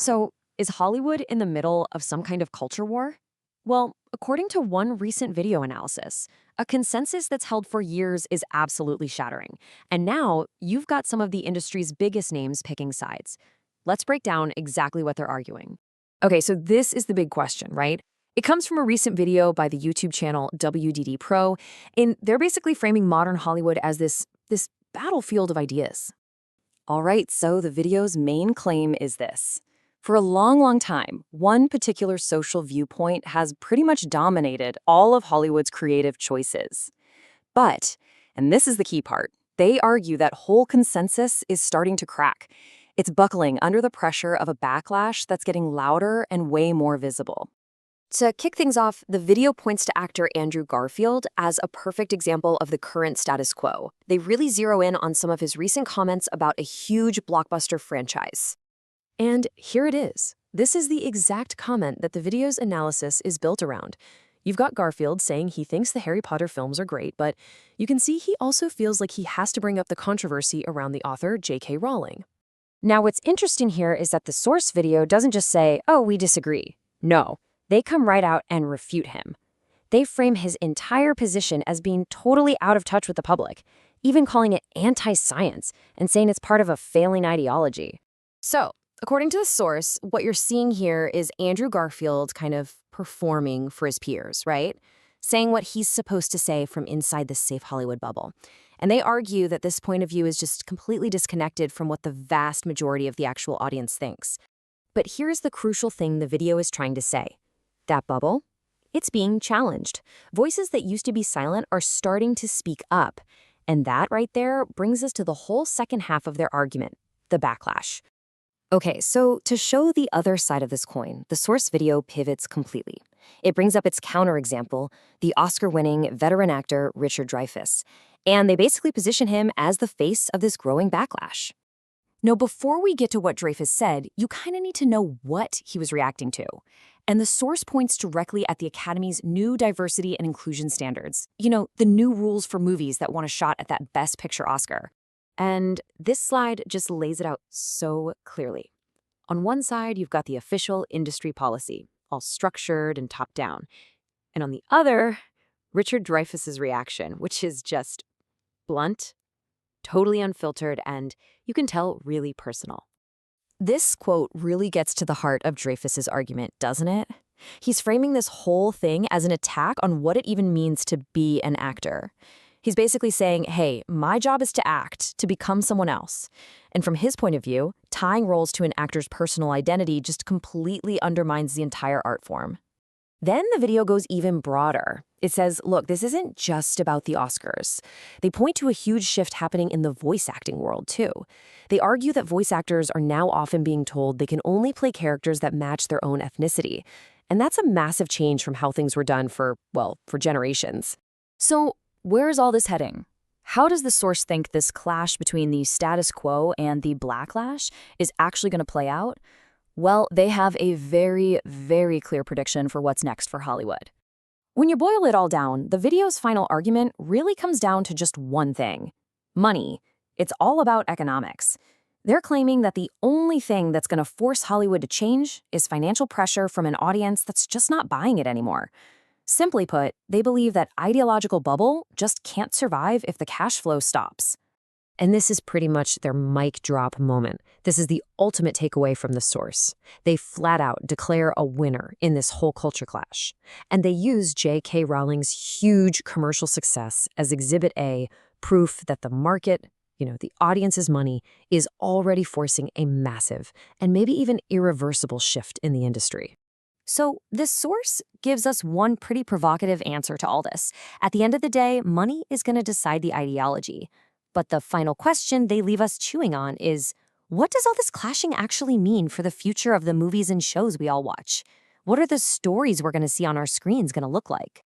So, is Hollywood in the middle of some kind of culture war? Well, according to one recent video analysis, a consensus that's held for years is absolutely shattering. And now you've got some of the industry's biggest names picking sides. Let's break down exactly what they're arguing. Okay, so this is the big question, right? It comes from a recent video by the YouTube channel WDD Pro, and they're basically framing modern Hollywood as this battlefield of ideas. All right, so the video's main claim is this. For a long, long time, one particular social viewpoint has pretty much dominated all of Hollywood's creative choices. But, and this is the key part, they argue that whole consensus is starting to crack. It's buckling under the pressure of a backlash that's getting louder and way more visible. To kick things off, the video points to actor Andrew Garfield as a perfect example of the current status quo. They really zero in on some of his recent comments about a huge blockbuster franchise. And here it is. This is the exact comment that the video's analysis is built around. You've got Garfield saying he thinks the Harry Potter films are great, but you can see he also feels like he has to bring up the controversy around the author JK Rowling. Now, what's interesting here is that the source video doesn't just say, "Oh, we disagree." No. They come right out and refute him. They frame his entire position as being totally out of touch with the public, even calling it anti-science and saying it's part of a failing ideology. So, according to the source, what you're seeing here is Andrew Garfield kind of performing for his peers, right? Saying what he's supposed to say from inside this safe Hollywood bubble. And they argue that this point of view is just completely disconnected from what the vast majority of the actual audience thinks. But here's the crucial thing the video is trying to say. That bubble, it's being challenged. Voices that used to be silent are starting to speak up. And that right there brings us to the whole second half of their argument, the backlash. Okay, so to show the other side of this coin, the source video pivots completely. It brings up its counterexample, the Oscar-winning veteran actor Richard Dreyfuss. And they basically position him as the face of this growing backlash. Now, before we get to what Dreyfuss said, you kind of need to know what he was reacting to. And the source points directly at the Academy's new diversity and inclusion standards. You know, the new rules for movies that want a shot at that Best Picture Oscar. And this slide just lays it out so clearly. On one side, you've got the official industry policy, all structured and top-down. And on the other, Richard Dreyfuss's reaction, which is just blunt, totally unfiltered, and you can tell really personal. This quote really gets to the heart of Dreyfuss's argument, doesn't it? He's framing this whole thing as an attack on what it even means to be an actor. He's basically saying, hey, my job is to act, to become someone else. And from his point of view, tying roles to an actor's personal identity just completely undermines the entire art form. Then the video goes even broader. It says, look, this isn't just about the Oscars. They point to a huge shift happening in the voice acting world, too. They argue that voice actors are now often being told they can only play characters that match their own ethnicity. And that's a massive change from how things were done for generations. So, where is all this heading? How does the source think this clash between the status quo and the backlash is actually going to play out? Well, they have a very, very clear prediction for what's next for Hollywood. When you boil it all down, the video's final argument really comes down to just one thing: money. It's all about economics. They're claiming that the only thing that's going to force Hollywood to change is financial pressure from an audience that's just not buying it anymore. Simply put, they believe that ideological bubble just can't survive if the cash flow stops. And this is pretty much their mic drop moment. This is the ultimate takeaway from the source. They flat out declare a winner in this whole culture clash. And they use J.K. Rowling's huge commercial success as Exhibit A, proof that the market, the audience's money, is already forcing a massive and maybe even irreversible shift in the industry. So this source gives us one pretty provocative answer to all this. At the end of the day, money is going to decide the ideology. But the final question they leave us chewing on is, what does all this clashing actually mean for the future of the movies and shows we all watch? What are the stories we're going to see on our screens going to look like?